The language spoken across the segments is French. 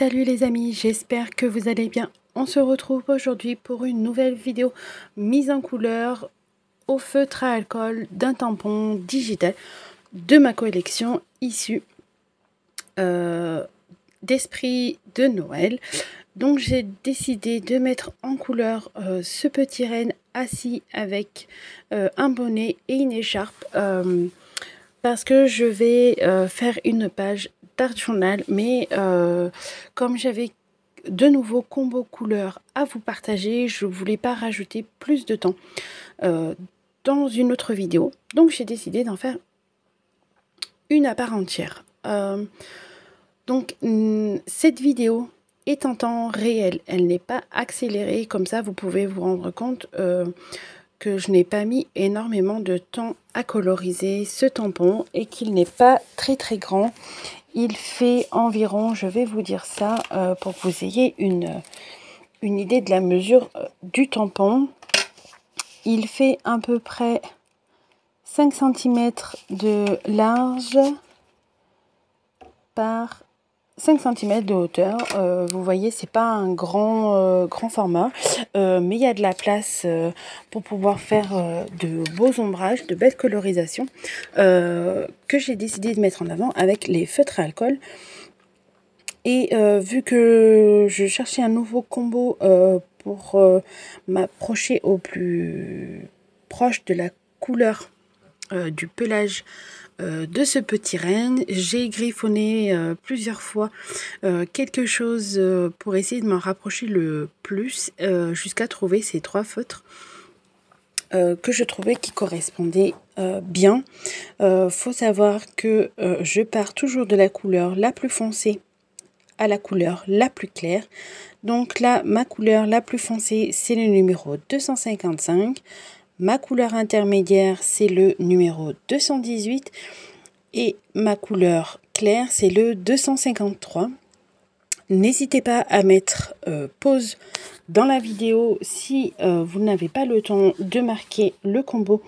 Salut les amis, j'espère que vous allez bien. On se retrouve aujourd'hui pour une nouvelle vidéo mise en couleur au feutre à alcool d'un tampon digital de ma collection issue d'Esprit de Noël. Donc j'ai décidé de mettre en couleur ce petit renne assis avec un bonnet et une écharpe parce que je vais faire une page d'art journal, mais comme j'avais de nouveaux combos couleurs à vous partager, je voulais pas rajouter plus de temps dans une autre vidéo, donc j'ai décidé d'en faire une à part entière. Donc cette vidéo est en temps réel, elle n'est pas accélérée, comme ça vous pouvez vous rendre compte que je n'ai pas mis énormément de temps à coloriser ce tampon et qu'il n'est pas très grand. Il fait environ, je vais vous dire ça pour que vous ayez une idée de la mesure du tampon. Il fait à peu près 5 cm de large par 5 cm de hauteur. Vous voyez, c'est pas un grand format, mais il y a de la place pour pouvoir faire de beaux ombrages, de belles colorisations que j'ai décidé de mettre en avant avec les feutres à alcool. Et vu que je cherchais un nouveau combo pour m'approcher au plus proche de la couleur du pelage de ce petit renne, j'ai griffonné plusieurs fois quelque chose pour essayer de m'en rapprocher le plus jusqu'à trouver ces 3 feutres que je trouvais qui correspondaient bien. Faut savoir que je pars toujours de la couleur la plus foncée à la couleur la plus claire. Donc là, ma couleur la plus foncée, c'est le numéro 255. Ma couleur intermédiaire, c'est le numéro 218. Et ma couleur claire, c'est le 253. N'hésitez pas à mettre pause dans la vidéo si vous n'avez pas le temps de marquer le combo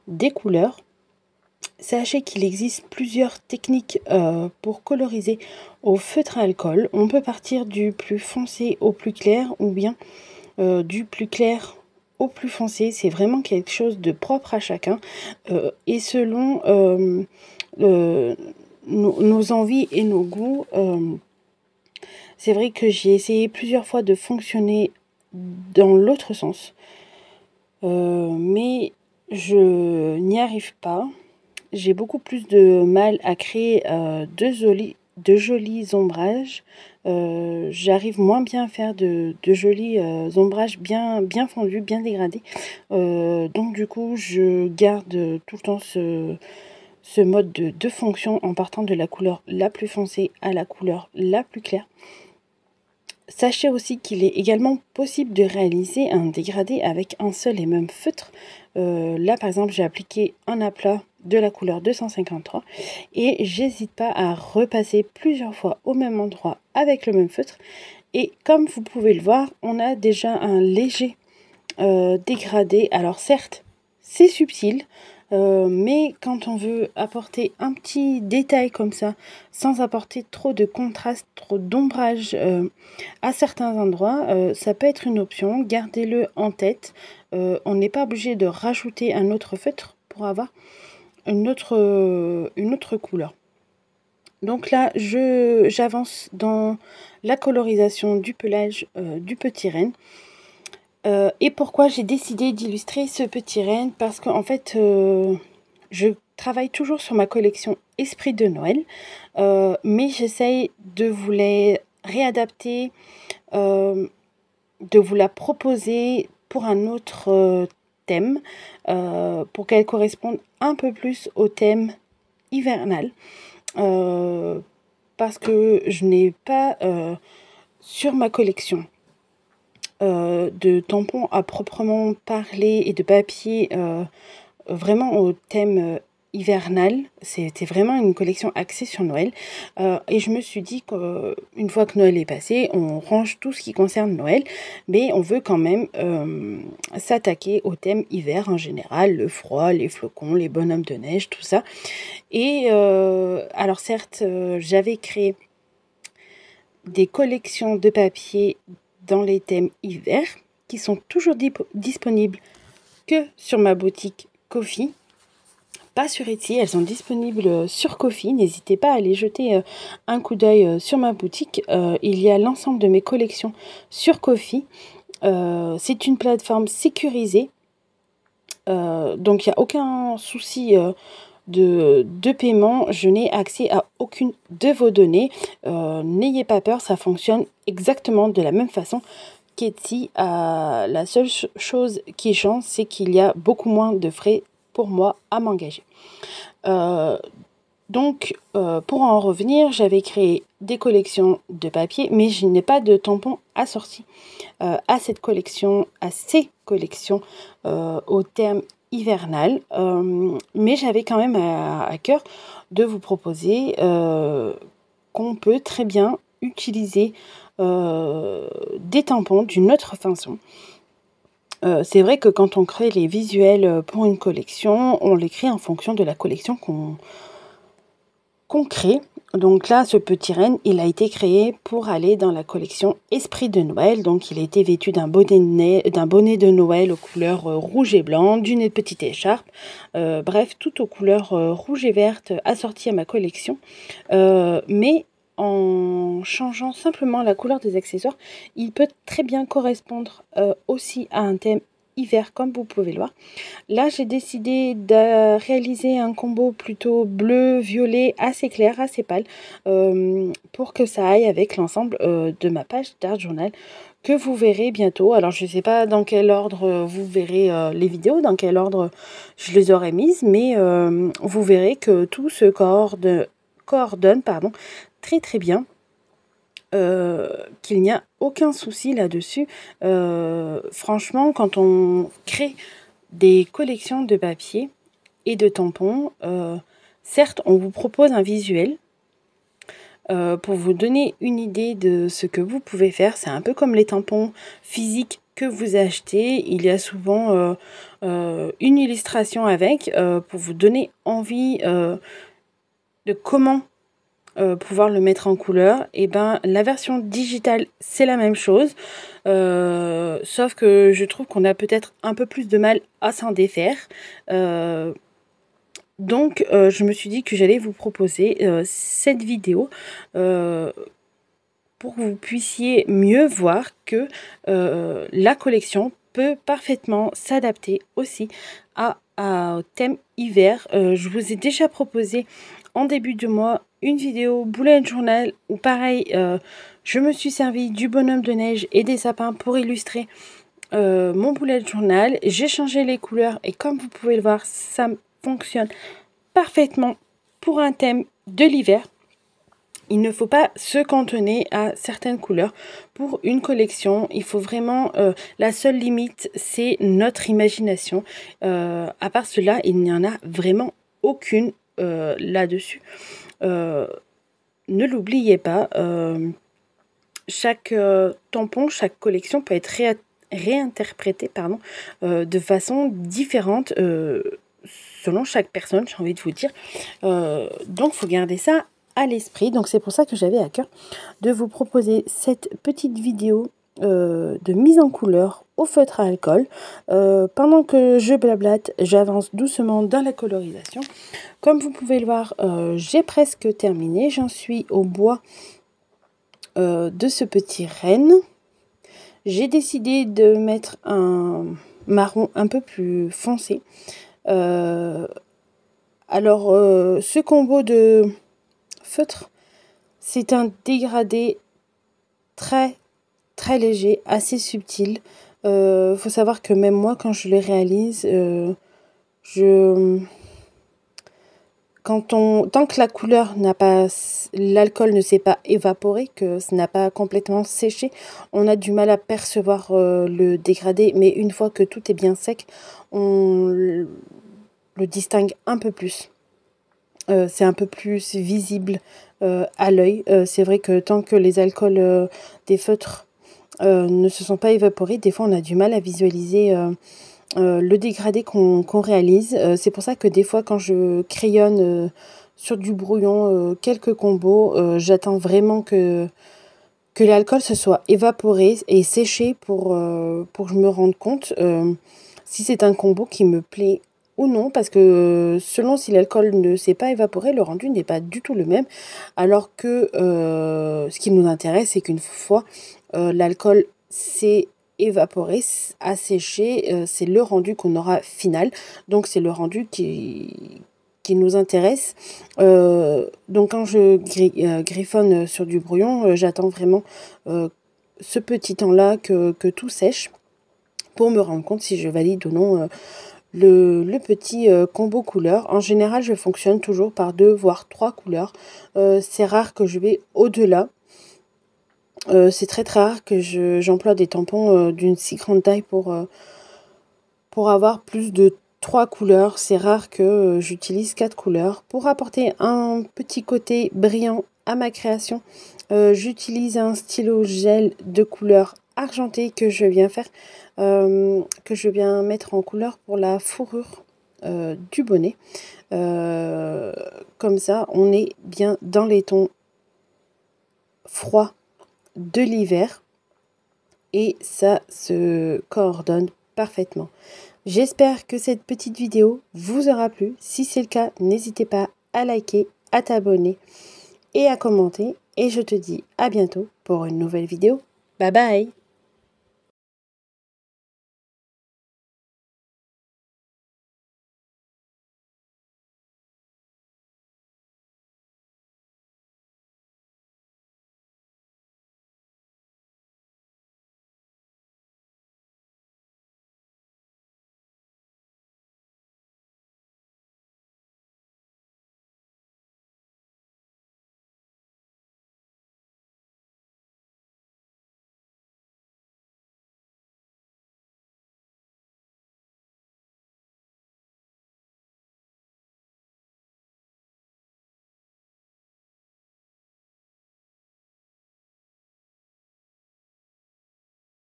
des couleurs. Sachez qu'il existe plusieurs techniques pour coloriser au feutre à alcool. On peut partir du plus foncé au plus clair ou bien du plus clair au plus foncé. C'est vraiment quelque chose de propre à chacun et selon nos envies et nos goûts. C'est vrai que j'ai essayé plusieurs fois de fonctionner dans l'autre sens, mais je n'y arrive pas. J'ai beaucoup plus de mal à créer de jolis ombrages. J'arrive moins bien à faire de jolis ombrages bien fondus, bien dégradés. Donc du coup, je garde tout le temps ce mode de fonction en partant de la couleur la plus foncée à la couleur la plus claire. Sachez aussi qu'il est également possible de réaliser un dégradé avec un seul et même feutre. Là par exemple, j'ai appliqué un aplat de la couleur 253 et j'hésite pas à repasser plusieurs fois au même endroit avec le même feutre. Et comme vous pouvez le voir, on a déjà un léger dégradé. Alors certes, c'est subtil, mais quand on veut apporter un petit détail comme ça, sans apporter trop de contraste, trop d'ombrage à certains endroits, ça peut être une option. Gardez-le en tête. On n'est pas obligé de rajouter un autre feutre pour avoir une autre couleur. Donc là, j'avance dans la colorisation du pelage du petit renne. Et pourquoi j'ai décidé d'illustrer ce petit renne? Parce qu'en fait, je travaille toujours sur ma collection Esprit de Noël, mais j'essaye de vous les réadapter, de vous la proposer pour un autre thème, pour qu'elle corresponde un peu plus au thème hivernal, parce que je n'ai pas sur ma collection de tampons à proprement parler et de papier vraiment au thème hivernal. C'était vraiment une collection axée sur Noël et je me suis dit qu'une fois que Noël est passé, on range tout ce qui concerne Noël, mais on veut quand même s'attaquer au thème hiver en général, le froid, les flocons, les bonhommes de neige, tout ça. Et alors certes, j'avais créé des collections de papier dans les thèmes hiver qui sont toujours disponibles que sur ma boutique Ko-fi, pas sur Etsy. Elles sont disponibles sur Ko-fi. N'hésitez pas à aller jeter un coup d'œil sur ma boutique. Il y a l'ensemble de mes collections sur Ko-fi. C'est une plateforme sécurisée, donc il n'y a aucun souci de paiement. Je n'ai accès à aucune de vos données. N'ayez pas peur, ça fonctionne exactement de la même façon qu'Etsy. La seule chose qui change, c'est qu'il y a beaucoup moins de frais pour moi à m'engager. Donc, pour en revenir, j'avais créé des collections de papier, mais je n'ai pas de tampons assortis à ces collections au terme hivernal. Mais j'avais quand même à cœur de vous proposer qu'on peut très bien utiliser des tampons d'une autre façon. C'est vrai que quand on crée les visuels pour une collection, on les crée en fonction de la collection qu'on crée. Donc là, ce petit renne, il a été créé pour aller dans la collection Esprit de Noël. Donc il a été vêtu d'un bonnet de Noël aux couleurs rouge et blanc, d'une petite écharpe. Bref, tout aux couleurs rouge et verte assorties à ma collection. Mais en changeant simplement la couleur des accessoires, il peut très bien correspondre aussi à un thème hiver, comme vous pouvez le voir. Là, j'ai décidé de réaliser un combo plutôt bleu-violet, assez clair, assez pâle, pour que ça aille avec l'ensemble de ma page d'art journal que vous verrez bientôt. Alors, je ne sais pas dans quel ordre vous verrez les vidéos, dans quel ordre je les aurai mises, mais vous verrez que tout se coordonne très très bien. Qu'il n'y a aucun souci là-dessus. Franchement, quand on crée des collections de papier et de tampons, certes, on vous propose un visuel pour vous donner une idée de ce que vous pouvez faire. C'est un peu comme les tampons physiques que vous achetez. Il y a souvent une illustration avec pour vous donner envie de comment pouvoir le mettre en couleur. Et ben la version digitale, c'est la même chose, sauf que je trouve qu'on a peut-être un peu plus de mal à s'en défaire. Donc je me suis dit que j'allais vous proposer cette vidéo pour que vous puissiez mieux voir que la collection peut parfaitement s'adapter aussi au thème hiver. Je vous ai déjà proposé en début de mois une vidéo bullet journal où pareil, je me suis servi du bonhomme de neige et des sapins pour illustrer mon bullet journal. J'ai changé les couleurs et comme vous pouvez le voir, ça fonctionne parfaitement pour un thème de l'hiver. Il ne faut pas se cantonner à certaines couleurs pour une collection. Il faut vraiment, la seule limite, c'est notre imagination. À part cela, il n'y en a vraiment aucune là-dessus. Ne l'oubliez pas, chaque tampon, chaque collection peut être réinterprétée de façon différente selon chaque personne, j'ai envie de vous dire. Donc, il faut garder ça à l'esprit. Donc, c'est pour ça que j'avais à cœur de vous proposer cette petite vidéo de mise en couleur au feutre à alcool. Pendant que je blablate, j'avance doucement dans la colorisation. Comme vous pouvez le voir, j'ai presque terminé. J'en suis au bois de ce petit renne. J'ai décidé de mettre un marron un peu plus foncé. Alors, ce combo de feutre, c'est un dégradé très très léger, assez subtil. Faut savoir que même moi, quand je les réalise, tant que la couleur n'a pas, l'alcool ne s'est pas évaporé, que ça n'a pas complètement séché, on a du mal à percevoir le dégradé. Mais une fois que tout est bien sec, on le distingue un peu plus. C'est un peu plus visible à l'œil. C'est vrai que tant que les alcools des feutres ne se sont pas évaporés, des fois on a du mal à visualiser le dégradé qu'on réalise. C'est pour ça que des fois quand je crayonne sur du brouillon quelques combos, j'attends vraiment que que l'alcool se soit évaporé et séché pour que je me rende compte si c'est un combo qui me plaît ou non, parce que selon si l'alcool ne s'est pas évaporé, le rendu n'est pas du tout le même, alors que ce qui nous intéresse, c'est qu'une fois l'alcool s'est évaporé, a séché, c'est le rendu qu'on aura final, donc c'est le rendu qui nous intéresse. Donc quand je griffonne sur du brouillon, j'attends vraiment ce petit temps-là que tout sèche pour me rendre compte si je valide ou non le petit combo couleur. En général, je fonctionne toujours par 2 voire 3 couleurs. C'est rare que je vais au-delà. C'est très rare que j'emploie des tampons d'une si grande taille pour avoir plus de 3 couleurs. C'est rare que j'utilise 4 couleurs. Pour apporter un petit côté brillant à ma création, j'utilise un stylo gel de couleur argentée que je viens faire, que je viens mettre en couleur pour la fourrure du bonnet. Comme ça, on est bien dans les tons froids de l'hiver et ça se coordonne parfaitement. J'espère que cette petite vidéo vous aura plu. Si c'est le cas, n'hésitez pas à liker, à t'abonner et à commenter. Et je te dis à bientôt pour une nouvelle vidéo. Bye bye!